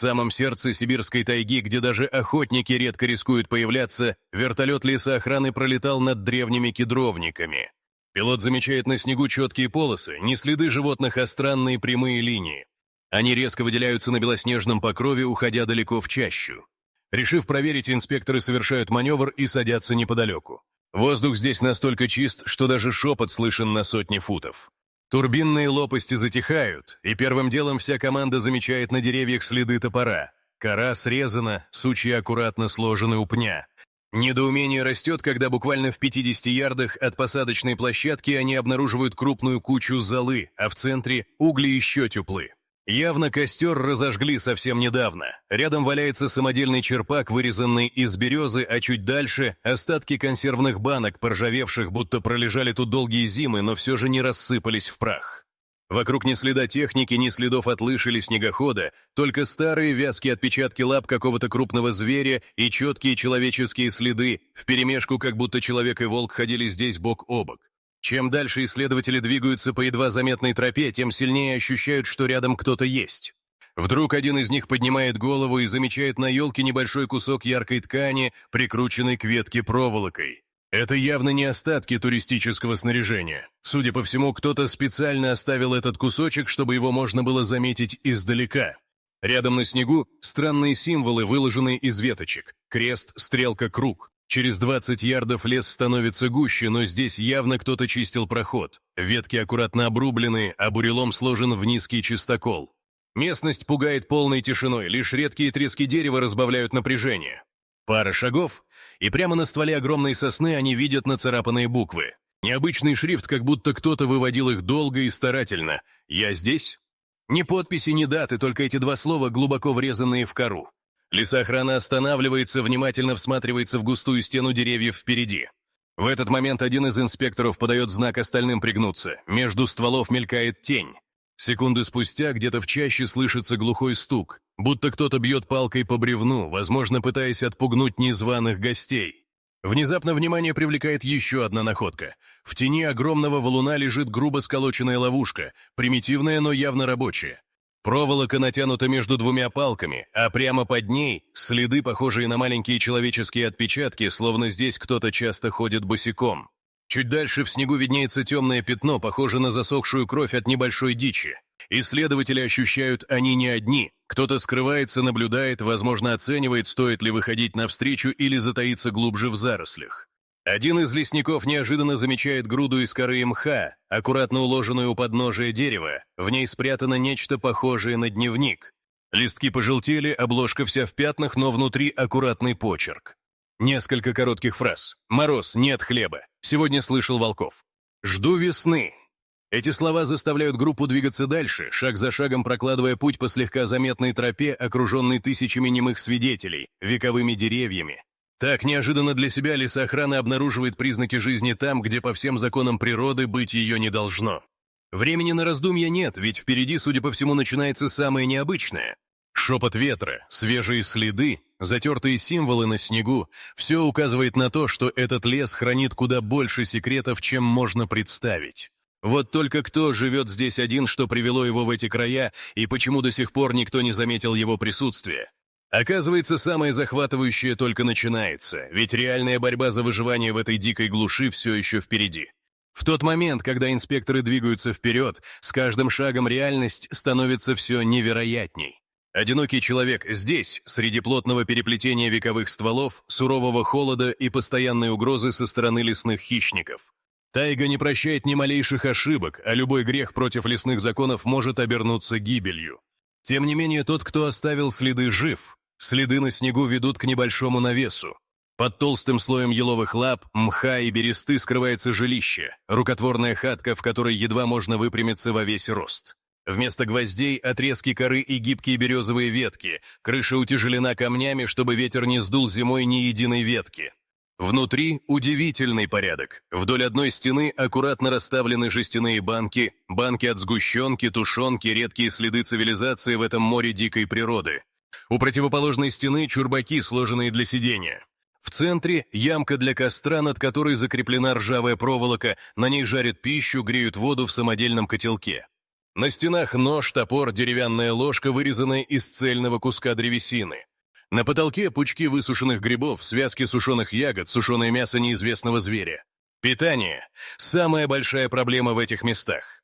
самом сердце сибирской тайги, где даже охотники редко рискуют появляться, вертолет лесоохраны пролетал над древними кедровниками. Пилот замечает на снегу четкие полосы, не следы животных, а странные прямые линии. Они резко выделяются на белоснежном покрове, уходя далеко в чащу. Решив проверить, инспекторы совершают маневр и садятся неподалеку. Воздух здесь настолько чист, что даже шепот слышен на сотни футов. Турбинные лопасти затихают, и первым делом вся команда замечает на деревьях следы топора. Кора срезана, сучья аккуратно сложены у пня. Недоумение растет, когда буквально в 50 ярдах от посадочной площадки они обнаруживают крупную кучу золы, а в центре угли еще теплы. Явно костер разожгли совсем недавно. Рядом валяется самодельный черпак, вырезанный из березы, а чуть дальше — остатки консервных банок, поржавевших, будто пролежали тут долгие зимы, но все же не рассыпались в прах. Вокруг ни следа техники, ни следов от лыж или снегохода, только старые вязкие отпечатки лап какого-то крупного зверя и четкие человеческие следы, вперемешку, как будто человек и волк ходили здесь бок о бок. Чем дальше исследователи двигаются по едва заметной тропе, тем сильнее ощущают, что рядом кто-то есть. Вдруг один из них поднимает голову и замечает на елке небольшой кусок яркой ткани, прикрученный к ветке проволокой. Это явно не остатки туристического снаряжения. Судя по всему, кто-то специально оставил этот кусочек, чтобы его можно было заметить издалека. Рядом на снегу странные символы, выложенные из веточек. Крест, стрелка, круг. Через 20 ярдов лес становится гуще, но здесь явно кто-то чистил проход. Ветки аккуратно обрублены, а бурелом сложен в низкий чистокол. Местность пугает полной тишиной, лишь редкие трески дерева разбавляют напряжение. Пара шагов, и прямо на стволе огромной сосны они видят нацарапанные буквы. Необычный шрифт, как будто кто-то выводил их долго и старательно. «Я здесь?» Ни подписи, ни даты, только эти два слова, глубоко врезанные в кору. Лесоохрана останавливается, внимательно всматривается в густую стену деревьев впереди. В этот момент один из инспекторов подает знак остальным пригнуться. Между стволов мелькает тень. Секунды спустя где-то в чаще слышится глухой стук, будто кто-то бьет палкой по бревну, возможно, пытаясь отпугнуть незваных гостей. Внезапно внимание привлекает еще одна находка. В тени огромного валуна лежит грубо сколоченная ловушка, примитивная, но явно рабочая. Проволока натянута между двумя палками, а прямо под ней следы, похожие на маленькие человеческие отпечатки, словно здесь кто-то часто ходит босиком. Чуть дальше в снегу виднеется темное пятно, похоже на засохшую кровь от небольшой дичи. Исследователи ощущают, они не одни. Кто-то скрывается, наблюдает, возможно, оценивает, стоит ли выходить навстречу или затаиться глубже в зарослях. Один из лесников неожиданно замечает груду из коры и мха, аккуратно уложенную у подножия дерева. В ней спрятано нечто похожее на дневник. Листки пожелтели, обложка вся в пятнах, но внутри аккуратный почерк. Несколько коротких фраз. «Мороз, нет хлеба. Сегодня слышал волков. Жду весны». Эти слова заставляют группу двигаться дальше, шаг за шагом прокладывая путь по слегка заметной тропе, окруженной тысячами немых свидетелей, вековыми деревьями. Так неожиданно для себя лесоохрана обнаруживает признаки жизни там, где по всем законам природы быть ее не должно. Времени на раздумья нет, ведь впереди, судя по всему, начинается самое необычное. Шепот ветра, свежие следы, затертые символы на снегу — все указывает на то, что этот лес хранит куда больше секретов, чем можно представить. Вот только кто живет здесь один, что привело его в эти края, и почему до сих пор никто не заметил его присутствия? Оказывается, самое захватывающее только начинается, ведь реальная борьба за выживание в этой дикой глуши все еще впереди. В тот момент, когда инспекторы двигаются вперед, с каждым шагом реальность становится все невероятней. Одинокий человек здесь, среди плотного переплетения вековых стволов, сурового холода и постоянной угрозы со стороны лесных хищников. Тайга не прощает ни малейших ошибок, а любой грех против лесных законов может обернуться гибелью. Тем не менее, тот, кто оставил следы, жив. Следы на снегу ведут к небольшому навесу. Под толстым слоем еловых лап, мха и бересты скрывается жилище, рукотворная хатка, в которой едва можно выпрямиться во весь рост. Вместо гвоздей — отрезки коры и гибкие березовые ветки, крыша утяжелена камнями, чтобы ветер не сдул зимой ни единой ветки. Внутри удивительный порядок. Вдоль одной стены аккуратно расставлены жестяные банки, банки от сгущенки, тушенки, редкие следы цивилизации в этом море дикой природы. У противоположной стены чурбаки, сложенные для сидения. В центре ямка для костра, над которой закреплена ржавая проволока, на ней жарят пищу, греют воду в самодельном котелке. На стенах нож, топор, деревянная ложка, вырезанная из цельного куска древесины. На потолке пучки высушенных грибов, связки сушеных ягод, сушеное мясо неизвестного зверя. Питание – самая большая проблема в этих местах.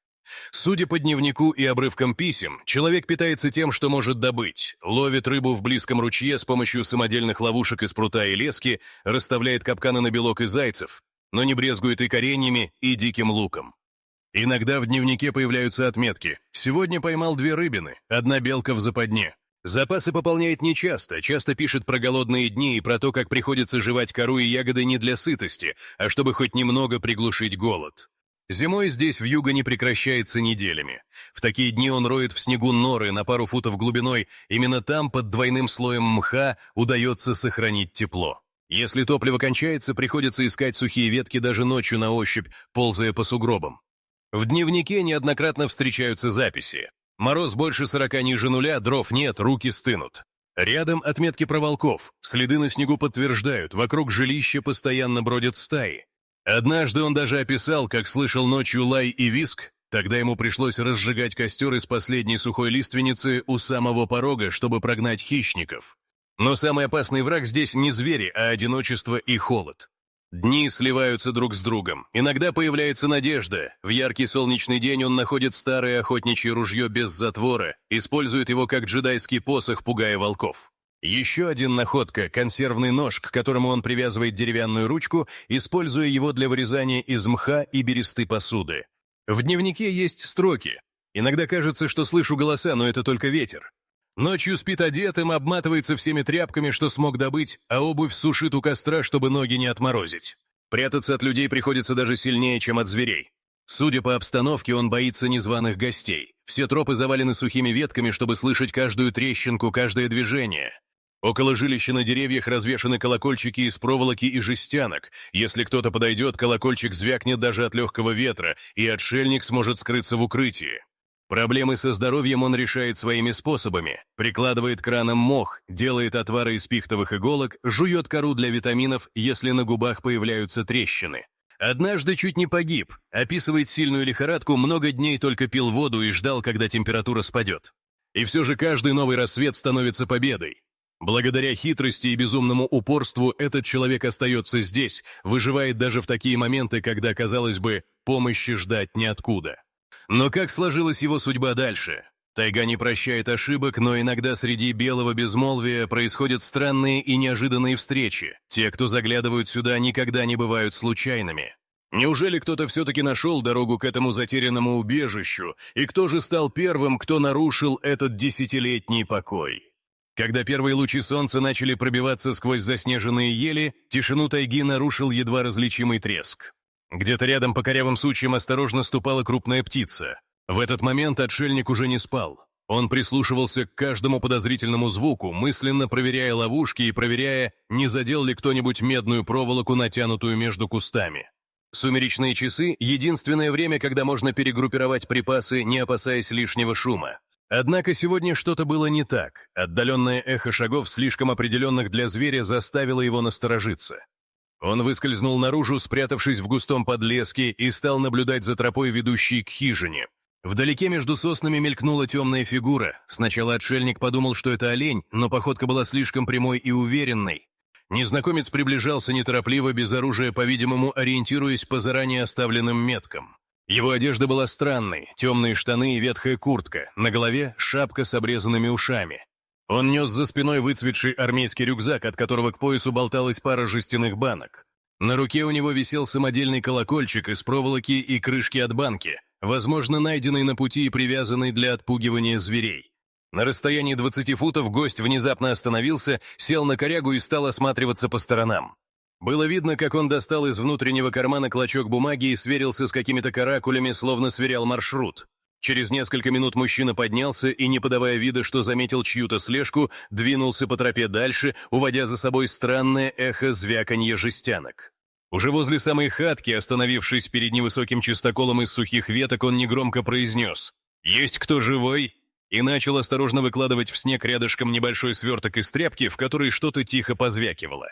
Судя по дневнику и обрывкам писем, человек питается тем, что может добыть, ловит рыбу в близком ручье с помощью самодельных ловушек из прута и лески, расставляет капканы на белок и зайцев, но не брезгует и кореньями, и диким луком. Иногда в дневнике появляются отметки. Сегодня поймал 2 рыбины, 1 белка в западне. Запасы пополняет нечасто, часто пишет про голодные дни и про то, как приходится жевать кору и ягоды не для сытости, а чтобы хоть немного приглушить голод. Зимой здесь вьюга не прекращается неделями. В такие дни он роет в снегу норы на пару футов глубиной, именно там под двойным слоем мха удается сохранить тепло. Если топливо кончается, приходится искать сухие ветки даже ночью на ощупь, ползая по сугробам. В дневнике неоднократно встречаются записи. Мороз больше 40 ниже нуля, дров нет, руки стынут. Рядом отметки про волков, следы на снегу подтверждают, вокруг жилища постоянно бродят стаи. Однажды он даже описал, как слышал ночью лай и визг, тогда ему пришлось разжигать костер из последней сухой лиственницы у самого порога, чтобы прогнать хищников. Но самый опасный враг здесь не звери, а одиночество и холод. Дни сливаются друг с другом. Иногда появляется надежда. В яркий солнечный день он находит старое охотничье ружье без затвора, использует его как джедайский посох, пугая волков. Еще один находка – консервный нож, к которому он привязывает деревянную ручку, используя его для вырезания из мха и бересты посуды. В дневнике есть строки. Иногда кажется, что слышу голоса, но это только ветер. Ночью спит одетым, обматывается всеми тряпками, что смог добыть, а обувь сушит у костра, чтобы ноги не отморозить. Прятаться от людей приходится даже сильнее, чем от зверей. Судя по обстановке, он боится незваных гостей. Все тропы завалены сухими ветками, чтобы слышать каждую трещинку, каждое движение. Около жилища на деревьях развешаны колокольчики из проволоки и жестянок. Если кто-то подойдет, колокольчик звякнет даже от легкого ветра, и отшельник сможет скрыться в укрытии. Проблемы со здоровьем он решает своими способами. Прикладывает к ранам мох, делает отвары из пихтовых иголок, жует кору для витаминов, если на губах появляются трещины. Однажды чуть не погиб, описывает сильную лихорадку, много дней только пил воду и ждал, когда температура спадет. И все же каждый новый рассвет становится победой. Благодаря хитрости и безумному упорству этот человек остается здесь, выживает даже в такие моменты, когда, казалось бы, помощи ждать неоткуда. Но как сложилась его судьба дальше? Тайга не прощает ошибок, но иногда среди белого безмолвия происходят странные и неожиданные встречи. Те, кто заглядывают сюда, никогда не бывают случайными. Неужели кто-то все-таки нашел дорогу к этому затерянному убежищу? И кто же стал первым, кто нарушил этот десятилетний покой? Когда первые лучи солнца начали пробиваться сквозь заснеженные ели, тишину тайги нарушил едва различимый треск. Где-то рядом по корявым сучьям осторожно ступала крупная птица. В этот момент отшельник уже не спал. Он прислушивался к каждому подозрительному звуку, мысленно проверяя ловушки и проверяя, не задел ли кто-нибудь медную проволоку, натянутую между кустами. Сумеречные часы — единственное время, когда можно перегруппировать припасы, не опасаясь лишнего шума. Однако сегодня что-то было не так. Отдаленное эхо шагов, слишком определенных для зверя, заставило его насторожиться. Он выскользнул наружу, спрятавшись в густом подлеске, и стал наблюдать за тропой, ведущей к хижине. Вдалеке между соснами мелькнула темная фигура. Сначала отшельник подумал, что это олень, но походка была слишком прямой и уверенной. Незнакомец приближался неторопливо, без оружия, по-видимому, ориентируясь по заранее оставленным меткам. Его одежда была странной, темные штаны и ветхая куртка, на голове шапка с обрезанными ушами. Он нес за спиной выцветший армейский рюкзак, от которого к поясу болталась пара жестяных банок. На руке у него висел самодельный колокольчик из проволоки и крышки от банки, возможно, найденный на пути и привязанный для отпугивания зверей. На расстоянии 20 футов гость внезапно остановился, сел на корягу и стал осматриваться по сторонам. Было видно, как он достал из внутреннего кармана клочок бумаги и сверился с какими-то каракулями, словно сверял маршрут. Через несколько минут мужчина поднялся и, не подавая вида, что заметил чью-то слежку, двинулся по тропе дальше, уводя за собой странное эхо звяканья жестянок. Уже возле самой хатки, остановившись перед невысоким чистоколом из сухих веток, он негромко произнес: «Есть кто живой?» и начал осторожно выкладывать в снег рядышком небольшой сверток из тряпки, в которой что-то тихо позвякивало.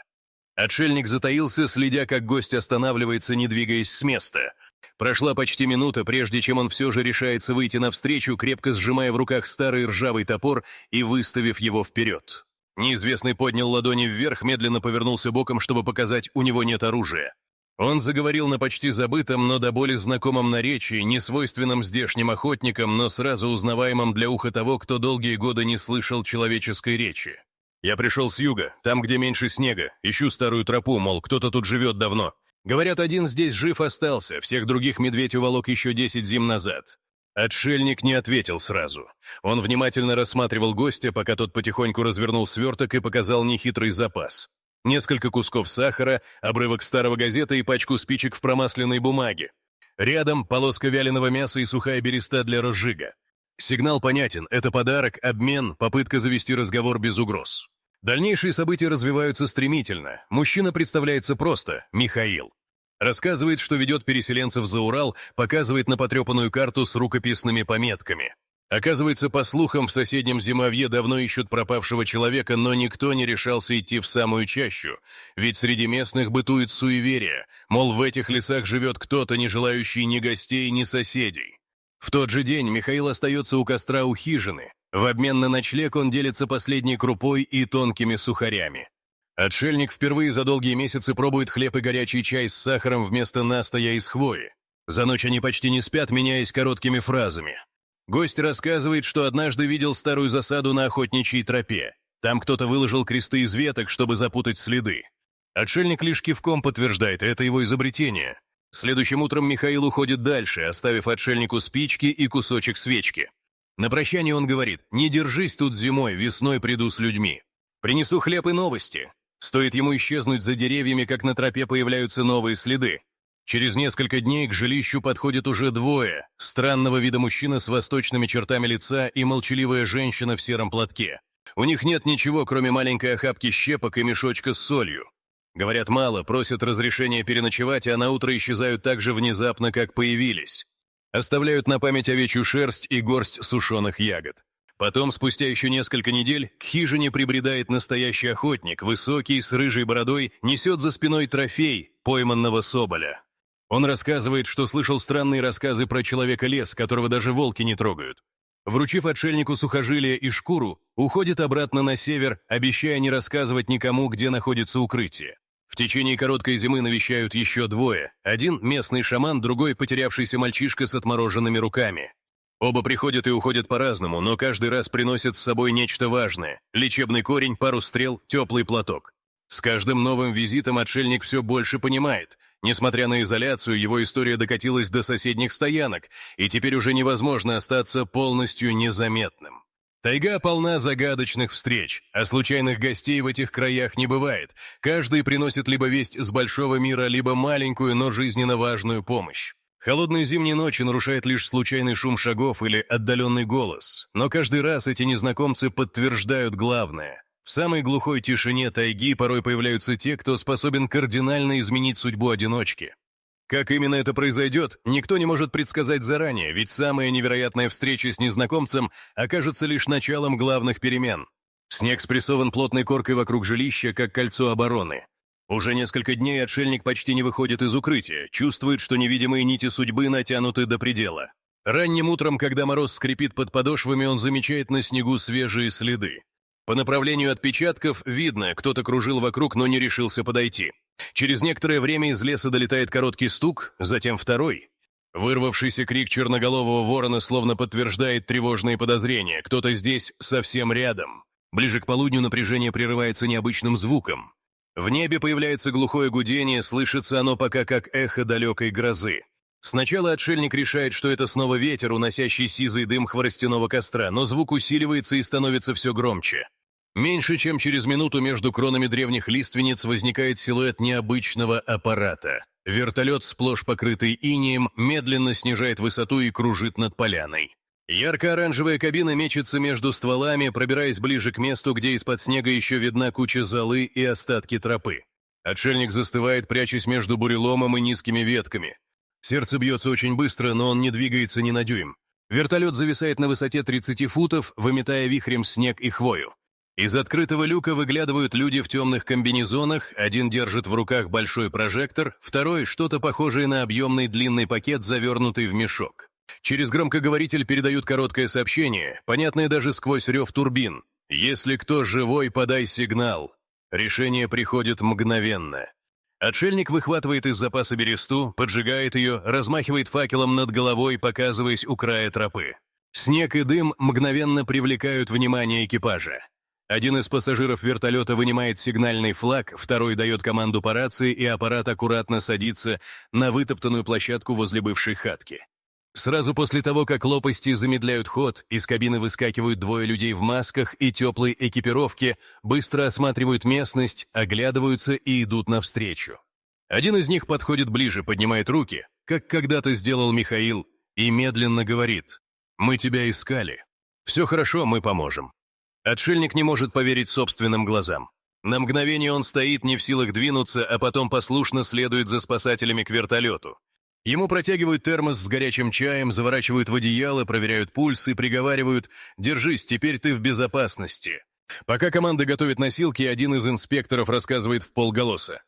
Отшельник затаился, следя, как гость останавливается, не двигаясь с места. Прошла почти минута, прежде чем он все же решается выйти навстречу, крепко сжимая в руках старый ржавый топор и выставив его вперед. Неизвестный поднял ладони вверх, медленно повернулся боком, чтобы показать, у него нет оружия. Он заговорил на почти забытом, но до боли знакомом наречии, не свойственном здешним охотникам, но сразу узнаваемом для уха того, кто долгие годы не слышал человеческой речи. «Я пришел с юга, там, где меньше снега. Ищу старую тропу, мол, кто-то тут живет давно. Говорят, один здесь жив остался, всех других медведь уволок еще 10 зим назад». Отшельник не ответил сразу. Он внимательно рассматривал гостя, пока тот потихоньку развернул сверток и показал нехитрый запас. Несколько кусков сахара, обрывок старого газеты и пачку спичек в промасленной бумаге. Рядом полоска вяленого мяса и сухая береста для разжига. Сигнал понятен, это подарок, обмен, попытка завести разговор без угроз. Дальнейшие события развиваются стремительно. Мужчина представляется просто – Михаил. Рассказывает, что ведет переселенцев за Урал, показывает на потрепанную карту с рукописными пометками. Оказывается, по слухам, в соседнем Зимовье давно ищут пропавшего человека, но никто не решался идти в самую чащу, ведь среди местных бытует суеверие, мол, в этих лесах живет кто-то, не желающий ни гостей, ни соседей. В тот же день Михаил остается у костра у хижины. В обмен на ночлег он делится последней крупой и тонкими сухарями. Отшельник впервые за долгие месяцы пробует хлеб и горячий чай с сахаром вместо настоя из хвои. За ночь они почти не спят, меняясь короткими фразами. Гость рассказывает, что однажды видел старую засаду на охотничьей тропе. Там кто-то выложил кресты из веток, чтобы запутать следы. Отшельник лишь кивком подтверждает, это его изобретение. Следующим утром Михаил уходит дальше, оставив отшельнику спички и кусочек свечки. На прощание он говорит: «Не держись тут зимой, весной приду с людьми. Принесу хлеб и новости». Стоит ему исчезнуть за деревьями, как на тропе появляются новые следы. Через несколько дней к жилищу подходят уже двое: странного вида мужчина с восточными чертами лица и молчаливая женщина в сером платке. У них нет ничего, кроме маленькой охапки щепок и мешочка с солью. Говорят мало, просят разрешения переночевать, а на утро исчезают так же внезапно, как появились. Оставляют на память овечью шерсть и горсть сушеных ягод. Потом, спустя еще несколько недель, к хижине прибредает настоящий охотник, высокий, с рыжей бородой, несет за спиной трофей пойманного соболя. Он рассказывает, что слышал странные рассказы про человека-лес, которого даже волки не трогают. Вручив отшельнику сухожилие и шкуру, уходит обратно на север, обещая не рассказывать никому, где находится укрытие. В течение короткой зимы навещают еще двое. Один – местный шаман, другой – потерявшийся мальчишка с отмороженными руками. Оба приходят и уходят по-разному, но каждый раз приносят с собой нечто важное – лечебный корень, пару стрел, теплый платок. С каждым новым визитом отшельник все больше понимает. Несмотря на изоляцию, его история докатилась до соседних стоянок, и теперь уже невозможно остаться полностью незаметным. Тайга полна загадочных встреч, а случайных гостей в этих краях не бывает. Каждый приносит либо весть с большого мира, либо маленькую, но жизненно важную помощь. Холодные зимние ночи нарушает лишь случайный шум шагов или отдаленный голос, но каждый раз эти незнакомцы подтверждают главное. В самой глухой тишине тайги порой появляются те, кто способен кардинально изменить судьбу одиночки. Как именно это произойдет, никто не может предсказать заранее, ведь самая невероятная встреча с незнакомцем окажется лишь началом главных перемен. Снег спрессован плотной коркой вокруг жилища, как кольцо обороны. Уже несколько дней отшельник почти не выходит из укрытия, чувствует, что невидимые нити судьбы натянуты до предела. Ранним утром, когда мороз скрипит под подошвами, он замечает на снегу свежие следы. По направлению отпечатков видно, кто-то кружил вокруг, но не решился подойти. Через некоторое время из леса долетает короткий стук, затем второй. Вырвавшийся крик черноголового ворона словно подтверждает тревожные подозрения. Кто-то здесь совсем рядом. Ближе к полудню напряжение прерывается необычным звуком. В небе появляется глухое гудение, слышится оно пока как эхо далекой грозы. Сначала отшельник решает, что это снова ветер, уносящий сизый дым хворостяного костра, но звук усиливается и становится все громче. Меньше чем через минуту между кронами древних лиственниц возникает силуэт необычного аппарата. Вертолет, сплошь покрытый инеем, медленно снижает высоту и кружит над поляной. Ярко-оранжевая кабина мечется между стволами, пробираясь ближе к месту, где из-под снега еще видна куча золы и остатки тропы. Отшельник застывает, прячась между буреломом и низкими ветками. Сердце бьется очень быстро, но он не двигается ни на дюйм. Вертолет зависает на высоте 30 футов, выметая вихрем снег и хвою. Из открытого люка выглядывают люди в темных комбинезонах, один держит в руках большой прожектор, второй — что-то похожее на объемный длинный пакет, завернутый в мешок. Через громкоговоритель передают короткое сообщение, понятное даже сквозь рев турбин. «Если кто живой, подай сигнал». Решение приходит мгновенно. Отшельник выхватывает из запаса бересту, поджигает ее, размахивает факелом над головой, показываясь у края тропы. Снег и дым мгновенно привлекают внимание экипажа. Один из пассажиров вертолета вынимает сигнальный флаг, второй дает команду по рации, и аппарат аккуратно садится на вытоптанную площадку возле бывшей хатки. Сразу после того, как лопасти замедляют ход, из кабины выскакивают двое людей в масках и теплой экипировке, быстро осматривают местность, оглядываются и идут навстречу. Один из них подходит ближе, поднимает руки, как когда-то сделал Михаил, и медленно говорит: «Мы тебя искали. Все хорошо, мы поможем». Отшельник не может поверить собственным глазам. На мгновение он стоит, не в силах двинуться, а потом послушно следует за спасателями к вертолету. Ему протягивают термос с горячим чаем, заворачивают в одеяло, проверяют пульс и приговаривают: «Держись, теперь ты в безопасности». Пока команда готовит носилки, один из инспекторов рассказывает вполголоса: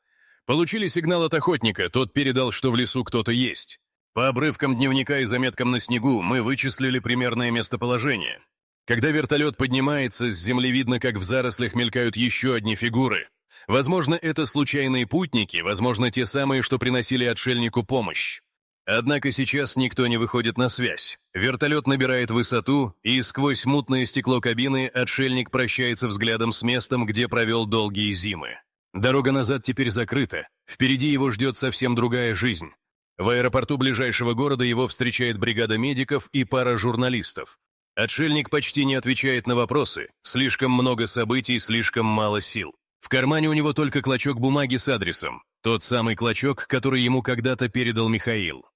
«Получили сигнал от охотника, тот передал, что в лесу кто-то есть. По обрывкам дневника и заметкам на снегу мы вычислили примерное местоположение». Когда вертолет поднимается, с земли видно, как в зарослях мелькают еще одни фигуры. Возможно, это случайные путники, возможно, те самые, что приносили отшельнику помощь. Однако сейчас никто не выходит на связь. Вертолет набирает высоту, и сквозь мутное стекло кабины отшельник прощается взглядом с местом, где провел долгие зимы. Дорога назад теперь закрыта, впереди его ждет совсем другая жизнь. В аэропорту ближайшего города его встречает бригада медиков и пара журналистов. Отшельник почти не отвечает на вопросы, слишком много событий, слишком мало сил. В кармане у него только клочок бумаги с адресом, тот самый клочок, который ему когда-то передал Михаил.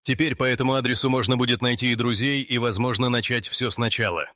Теперь по этому адресу можно будет найти и друзей, и, возможно, начать все сначала.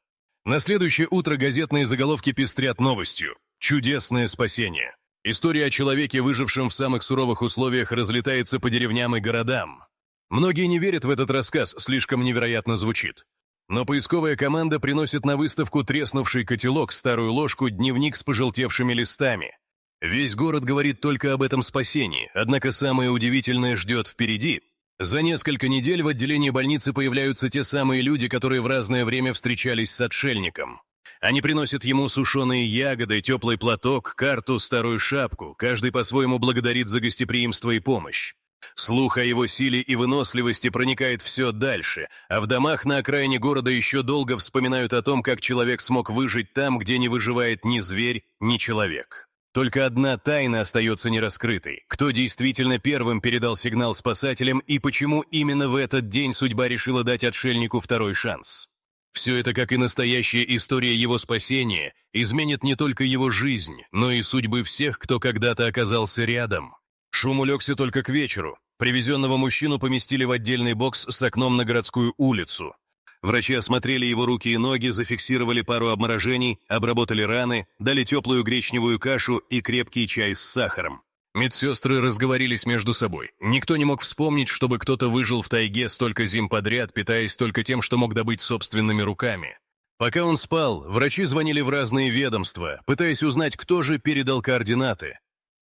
На следующее утро газетные заголовки пестрят новостью: «Чудесное спасение». История о человеке, выжившем в самых суровых условиях, разлетается по деревням и городам. Многие не верят в этот рассказ, слишком невероятно звучит. Но поисковая команда приносит на выставку треснувший котелок, старую ложку, дневник с пожелтевшими листами. Весь город говорит только об этом спасении, однако самое удивительное ждет впереди. За несколько недель в отделении больницы появляются те самые люди, которые в разное время встречались с отшельником. Они приносят ему сушеные ягоды, теплый платок, карту, старую шапку, каждый по-своему благодарит за гостеприимство и помощь. Слух о его силе и выносливости проникает все дальше, а в домах на окраине города еще долго вспоминают о том, как человек смог выжить там, где не выживает ни зверь, ни человек. Только одна тайна остается нераскрытой: кто действительно первым передал сигнал спасателям и почему именно в этот день судьба решила дать отшельнику второй шанс. Все это, как и настоящая история его спасения, изменит не только его жизнь, но и судьбы всех, кто когда-то оказался рядом. Шум улегся только к вечеру. Привезенного мужчину поместили в отдельный бокс с окном на городскую улицу. Врачи осмотрели его руки и ноги, зафиксировали пару обморожений, обработали раны, дали теплую гречневую кашу и крепкий чай с сахаром. Медсестры разговорились между собой. Никто не мог вспомнить, чтобы кто-то выжил в тайге столько зим подряд, питаясь только тем, что мог добыть собственными руками. Пока он спал, врачи звонили в разные ведомства, пытаясь узнать, кто же передал координаты.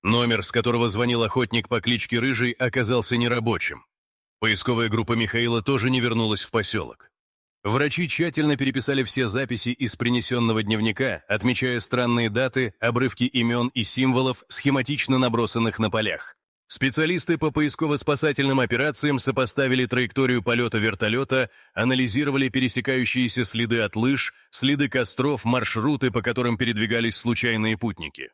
Номер, с которого звонил охотник по кличке Рыжий, оказался нерабочим. Поисковая группа Михаила тоже не вернулась в поселок. Врачи тщательно переписали все записи из принесенного дневника, отмечая странные даты, обрывки имен и символов, схематично набросанных на полях. Специалисты по поисково-спасательным операциям сопоставили траекторию полета вертолета, анализировали пересекающиеся следы от лыж, следы костров, маршруты, по которым передвигались случайные путники.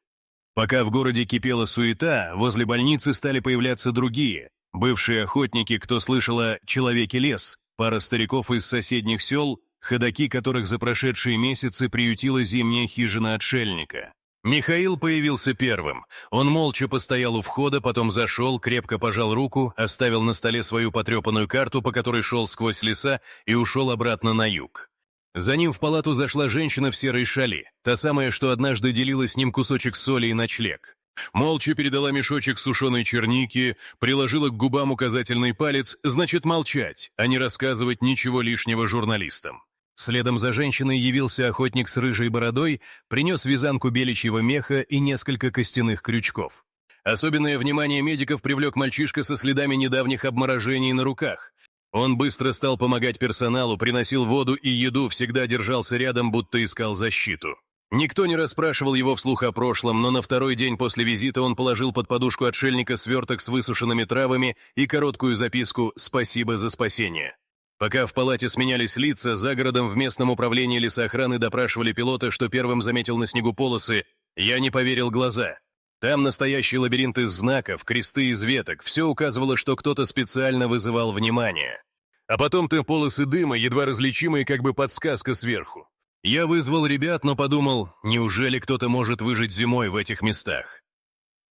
Пока в городе кипела суета, возле больницы стали появляться другие, бывшие охотники, кто слышал о «Человеке-лес», пара стариков из соседних сел, ходоки которых за прошедшие месяцы приютила зимняя хижина отшельника. Михаил появился первым. Он молча постоял у входа, потом зашел, крепко пожал руку, оставил на столе свою потрепанную карту, по которой шел сквозь леса, и ушел обратно на юг. За ним в палату зашла женщина в серой шали, та самая, что однажды делила с ним кусочек соли и ночлег. Молча передала мешочек сушеной черники, приложила к губам указательный палец, значит молчать, а не рассказывать ничего лишнего журналистам. Следом за женщиной явился охотник с рыжей бородой, принес вязанку беличьего меха и несколько костяных крючков. Особенное внимание медиков привлек мальчишка со следами недавних обморожений на руках. Он быстро стал помогать персоналу, приносил воду и еду, всегда держался рядом, будто искал защиту. Никто не расспрашивал его вслух о прошлом, но на второй день после визита он положил под подушку отшельника сверток с высушенными травами и короткую записку «Спасибо за спасение». Пока в палате сменялись лица, за городом в местном управлении лесоохраны допрашивали пилота, что первым заметил на снегу полосы. Я не поверил глаза. Там настоящий лабиринт из знаков, кресты из веток, все указывало, что кто-то специально вызывал внимание. А потом-то полосы дыма, едва различимые, как бы подсказка сверху. Я вызвал ребят, но подумал, неужели кто-то может выжить зимой в этих местах?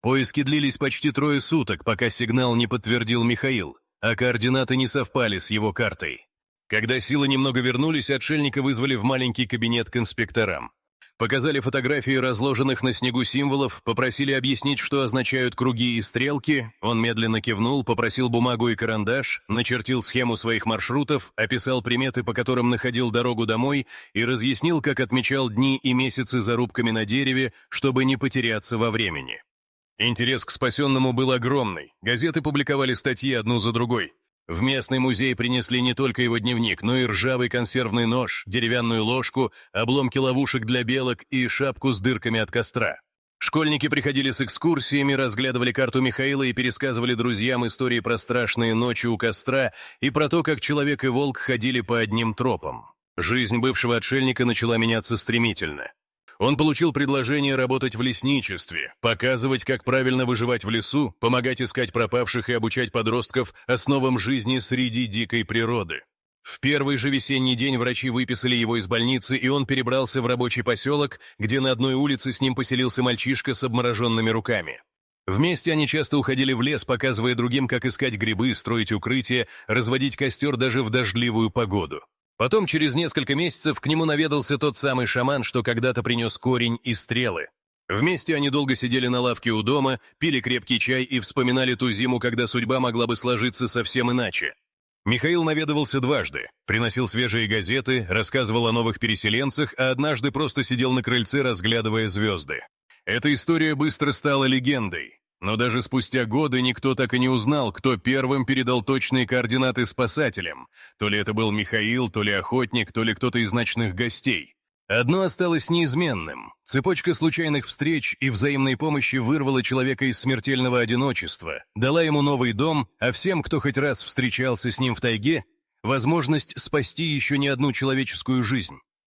Поиски длились почти 3 суток, пока сигнал не подтвердил Михаил, а координаты не совпали с его картой. Когда силы немного вернулись, отшельника вызвали в маленький кабинет к инспекторам. Показали фотографии разложенных на снегу символов, попросили объяснить, что означают круги и стрелки. Он медленно кивнул, попросил бумагу и карандаш, начертил схему своих маршрутов, описал приметы, по которым находил дорогу домой, и разъяснил, как отмечал дни и месяцы зарубками на дереве, чтобы не потеряться во времени. Интерес к спасенному был огромный. Газеты публиковали статьи одну за другой. В местный музей принесли не только его дневник, но и ржавый консервный нож, деревянную ложку, обломки ловушек для белок и шапку с дырками от костра. Школьники приходили с экскурсиями, разглядывали карту Михаила и пересказывали друзьям истории про страшные ночи у костра и про то, как человек и волк ходили по одним тропам. Жизнь бывшего отшельника начала меняться стремительно. Он получил предложение работать в лесничестве, показывать, как правильно выживать в лесу, помогать искать пропавших и обучать подростков основам жизни среди дикой природы. В первый же весенний день врачи выписали его из больницы, и он перебрался в рабочий поселок, где на одной улице с ним поселился мальчишка с обмороженными руками. Вместе они часто уходили в лес, показывая другим, как искать грибы, строить укрытия, разводить костер даже в дождливую погоду. Потом, через несколько месяцев, к нему наведался тот самый шаман, что когда-то принес корень и стрелы. Вместе они долго сидели на лавке у дома, пили крепкий чай и вспоминали ту зиму, когда судьба могла бы сложиться совсем иначе. Михаил наведывался дважды, приносил свежие газеты, рассказывал о новых переселенцах, а однажды просто сидел на крыльце, разглядывая звезды. Эта история быстро стала легендой. Но даже спустя годы никто так и не узнал, кто первым передал точные координаты спасателям. То ли это был Михаил, то ли охотник, то ли кто-то из ночных гостей. Одно осталось неизменным. Цепочка случайных встреч и взаимной помощи вырвала человека из смертельного одиночества, дала ему новый дом, а всем, кто хоть раз встречался с ним в тайге, возможность спасти еще не одну человеческую жизнь.